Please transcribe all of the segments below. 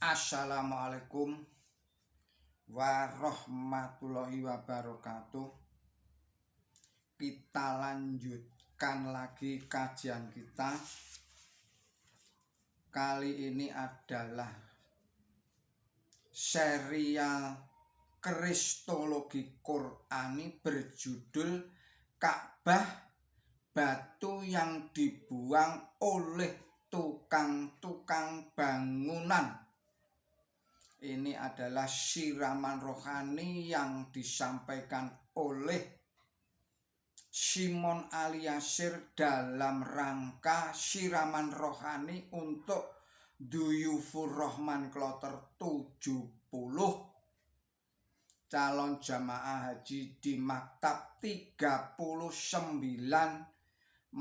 Assalamualaikum warahmatullahi wabarakatuh. Kita lanjutkan lagi kajian kita. Kali ini adalah serial Kristologi Qur'ani berjudul Ka'bah, batu yang dibuang oleh tukang-tukang bangunan. Ini adalah siraman rohani yang disampaikan oleh Simon Aliasir dalam rangka siraman rohani untuk Duyufur Rahman Kloter 70 calon jamaah haji di Maktab 39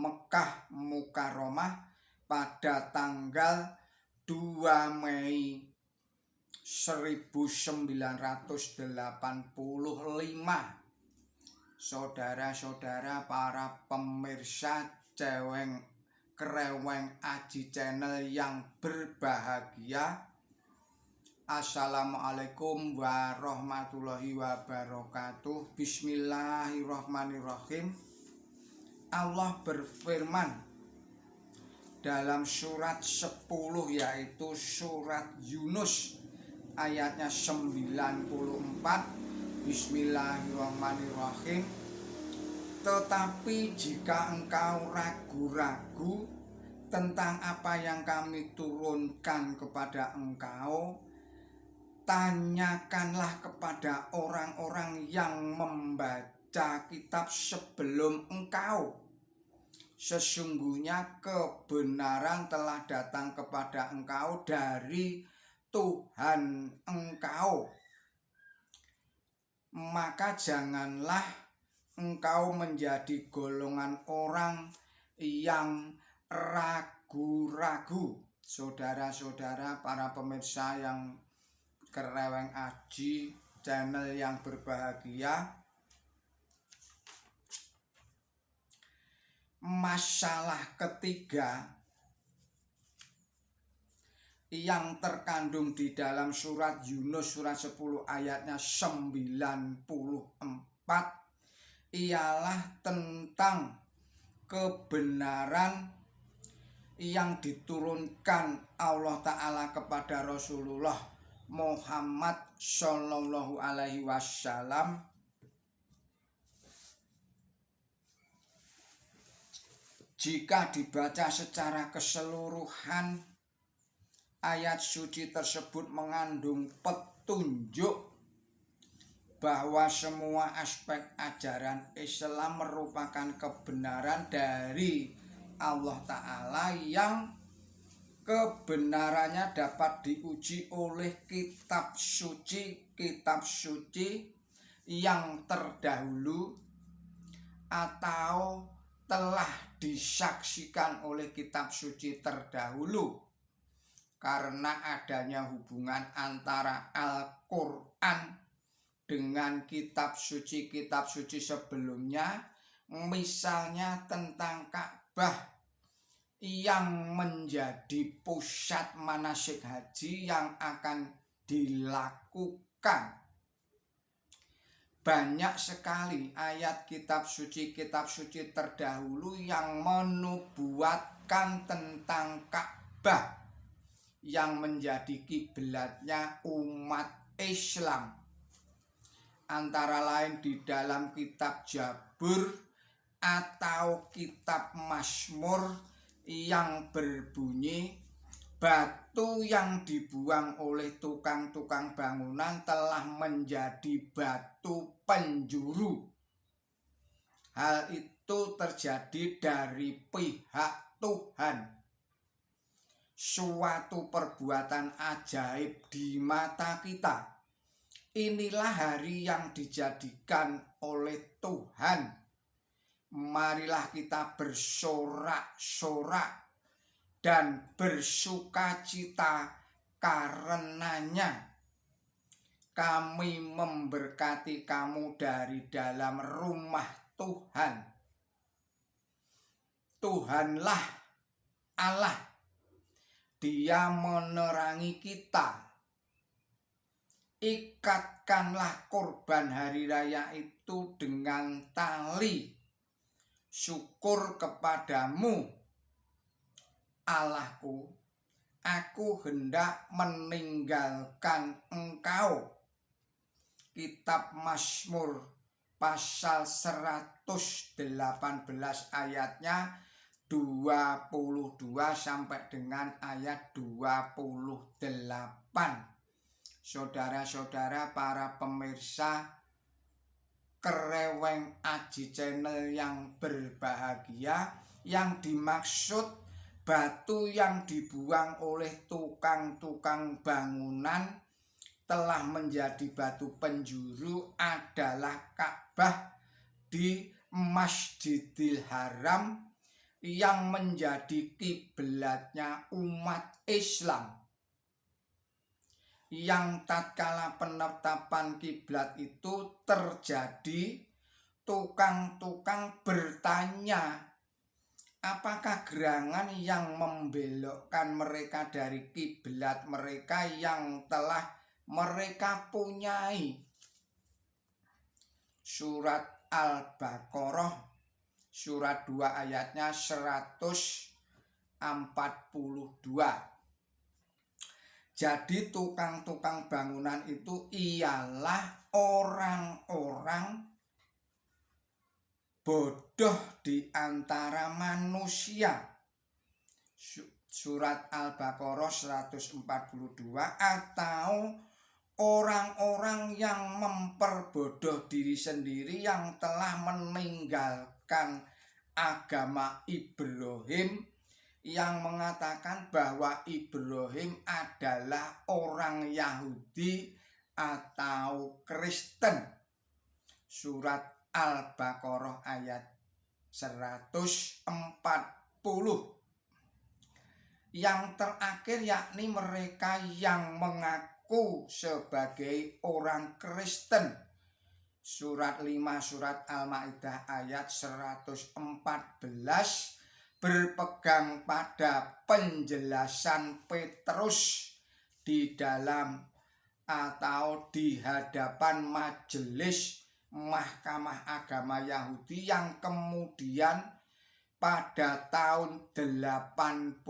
Mekah Mukarramah pada tanggal 2 Mei 1985. Saudara-saudara para pemirsa Ceweng Kreweng Aji Channel yang berbahagia, Assalamualaikum warahmatullahi wabarakatuh. Bismillahirrahmanirrahim. Allah berfirman dalam surat 10, yaitu surat Yunus ayatnya 94. Bismillahirrahmanirrahim. Tetapi jika engkau ragu-ragu tentang apa yang kami turunkan kepada engkau, tanyakanlah kepada orang-orang yang membaca kitab sebelum engkau. Sesungguhnya kebenaran telah datang kepada engkau dari Tuhan engkau. Maka janganlah engkau menjadi golongan orang yang ragu-ragu. Saudara-saudara para pemirsa yang Kreweng Aji Channel yang berbahagia, masalah ketiga yang terkandung di dalam surat Yunus surat 10 ayatnya 94 ialah tentang kebenaran yang diturunkan Allah Ta'ala kepada Rasulullah Muhammad Sallallahu Alaihi Wasallam. Jika dibaca secara keseluruhan, ayat suci tersebut mengandung petunjuk bahwa semua aspek ajaran Islam merupakan kebenaran dari Allah Ta'ala yang kebenarannya dapat diuji oleh kitab suci yang terdahulu atau telah disaksikan oleh kitab suci terdahulu. Karena adanya hubungan antara Al-Quran dengan kitab suci sebelumnya, misalnya tentang Ka'bah yang menjadi pusat manasik haji yang akan dilakukan. Banyak sekali ayat kitab suci terdahulu yang menubuatkan tentang Ka'bah yang menjadi kiblatnya umat Islam. Antara lain di dalam kitab Jabur atau kitab Mazmur yang berbunyi, batu yang dibuang oleh tukang-tukang bangunan telah menjadi batu penjuru. Hal itu terjadi dari pihak Tuhan. Suatu perbuatan ajaib di mata kita. Inilah hari yang dijadikan oleh Tuhan. Marilah kita bersorak-sorak dan bersukacita karenanya. Kami memberkati kamu dari dalam rumah Tuhan. Tuhanlah Allah. Dia menerangi kita ikatkanlah korban hari raya itu dengan tali syukur kepadamu, Allahku. Aku hendak meninggalkan Engkau. Kitab Mazmur pasal 118 ayatnya 22 sampai dengan ayat 28. Saudara-saudara, para pemirsa Kereweng Aji Channel yang berbahagia, yang dimaksud batu yang dibuang oleh tukang-tukang bangunan telah menjadi batu penjuru adalah Ka'bah di Masjidil Haram yang menjadi kiblatnya umat Islam. Yang tatkala penetapan kiblat itu terjadi, tukang-tukang bertanya, apakah gerangan yang membelokkan mereka dari kiblat mereka yang telah mereka punyai. Surat Al-Baqarah surat 2 ayatnya 142. Jadi tukang-tukang bangunan itu ialah orang-orang bodoh di antara manusia. Surat Al-Baqarah 142, atau orang-orang yang memperbodoh diri sendiri yang telah meninggalkan agama Ibrahim, yang mengatakan bahwa Ibrahim adalah orang Yahudi atau Kristen. Surat Al-Baqarah ayat 140. Yang terakhir yakni mereka yang mengaku sebagai orang Kristen. Surat 5 surat Al-Maidah ayat 114 berpegang pada penjelasan Petrus di dalam atau di hadapan majelis Mahkamah Agama Yahudi yang kemudian pada tahun 80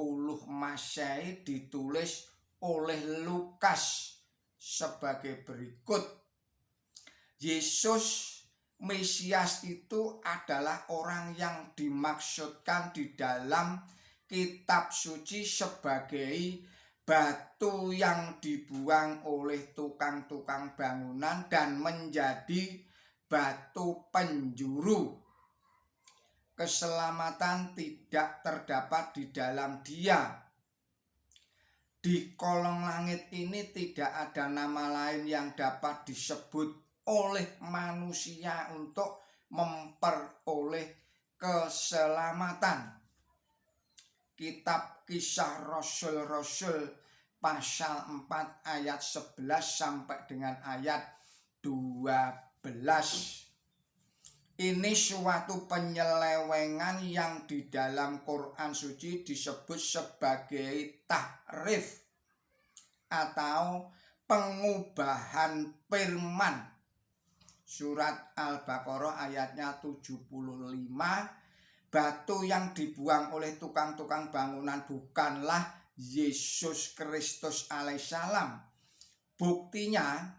Masehi ditulis oleh Lukas sebagai berikut. Yesus Mesias itu adalah orang yang dimaksudkan di dalam kitab suci sebagai batu yang dibuang oleh tukang-tukang bangunan dan menjadi batu penjuru. Keselamatan tidak terdapat di dalam Dia. Di kolong langit ini tidak ada nama lain yang dapat disebut oleh manusia untuk memperoleh keselamatan. Kitab Kisah Rasul-Rasul pasal 4 ayat 11 sampai dengan ayat 12. Ini suatu penyelewengan yang di dalam Quran suci disebut sebagai tahrif atau pengubahan firman. Surat Al-Baqarah ayatnya 75, batu yang dibuang oleh tukang-tukang bangunan bukanlah Yesus Kristus alaihissalam. Buktinya,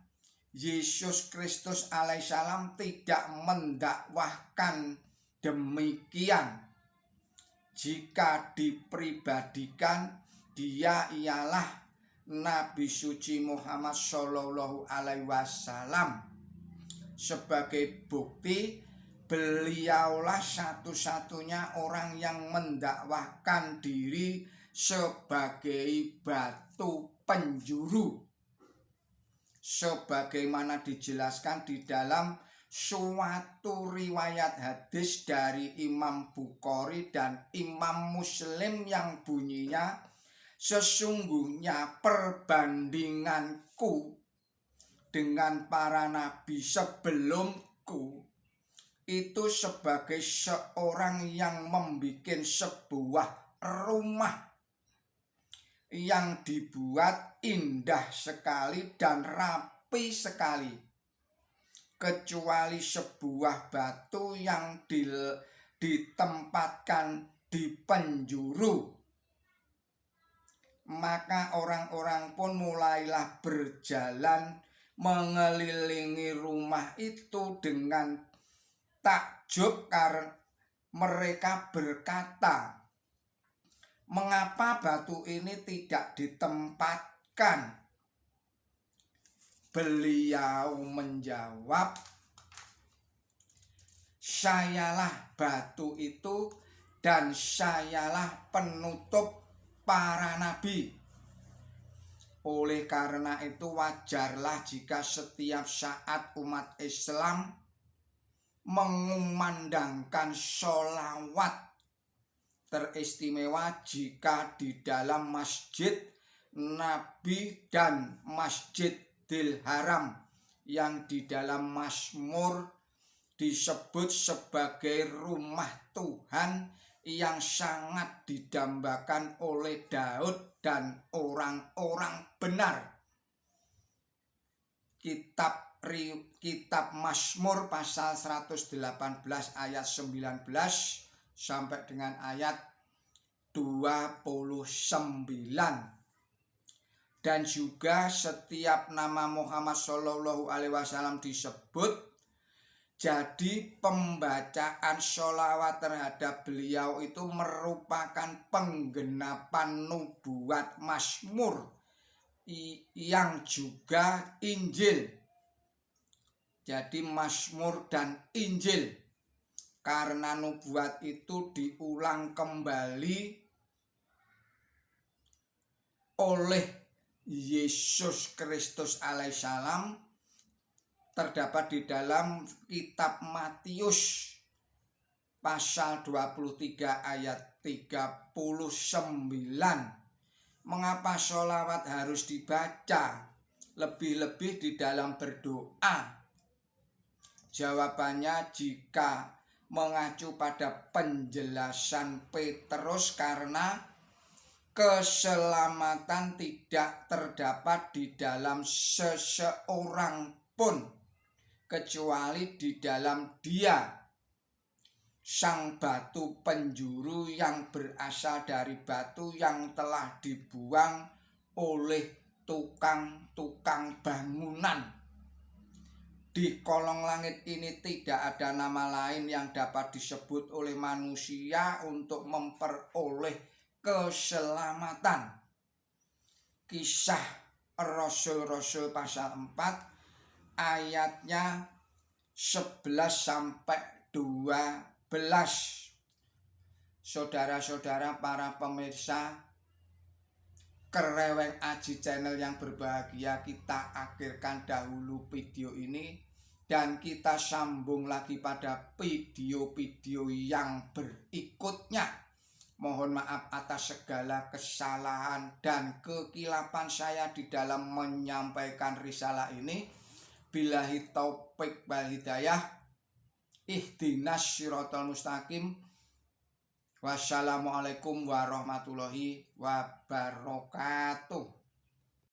Yesus Kristus alaihissalam tidak mendakwahkan demikian. Jika dipribadikan, dia ialah Nabi suci Muhammad Shallallahu Alaihi Wasallam. Sebagai bukti, beliaulah satu-satunya orang yang mendakwahkan diri sebagai batu penjuru, sebagaimana dijelaskan di dalam suatu riwayat hadis dari Imam Bukhari dan Imam Muslim yang bunyinya, sesungguhnya perbandinganku dengan para nabi sebelumku itu sebagai seorang yang membuat sebuah rumah yang dibuat indah sekali dan rapi sepi sekali, kecuali sebuah batu yang ditempatkan di penjuru. Maka orang-orang pun mulailah berjalan mengelilingi rumah itu dengan takjub karena mereka berkata, "Mengapa batu ini tidak ditempatkan?" Beliau menjawab, "Sayalah batu itu dan sayalah penutup para nabi. Oleh karena itu wajarlah jika setiap saat umat Islam mengumandangkan sholawat, teristimewa jika di dalam Masjid Nabi dan Masjidil Haram yang di dalam Mazmur disebut sebagai rumah Tuhan yang sangat didambakan oleh Daud dan orang-orang benar." Kitab Mazmur pasal 118 ayat 19 sampai dengan ayat 29. Dan juga setiap nama Muhammad Shallallahu Alaihi Wasallam disebut. Jadi pembacaan sholawat terhadap beliau itu merupakan penggenapan nubuat Mazmur yang juga Injil. Jadi Mazmur dan Injil, karena nubuat itu diulang kembali oleh Yesus Kristus alaihissalam, terdapat di dalam kitab Matius pasal 23 ayat 39. Mengapa sholawat harus dibaca? Lebih-lebih di dalam berdoa. Jawabannya jika mengacu pada penjelasan Petrus, karena keselamatan tidak terdapat di dalam seseorang pun kecuali di dalam Dia, sang batu penjuru yang berasal dari batu yang telah dibuang oleh tukang-tukang bangunan. Di kolong langit ini tidak ada nama lain yang dapat disebut oleh manusia untuk memperoleh keselamatan. Kisah Rasul-Rasul pasal 4 ayatnya 11 sampai 12. Saudara-saudara para pemirsa Kereweng Aji Channel yang berbahagia, kita akhirkan dahulu video ini dan kita sambung lagi pada video-video yang berikutnya. Mohon maaf atas segala kesalahan dan kekilapan saya di dalam menyampaikan risalah ini. Billahi taufik wal hidayah. Ihdinas siratal mustaqim. Wassalamualaikum warahmatullahi wabarakatuh.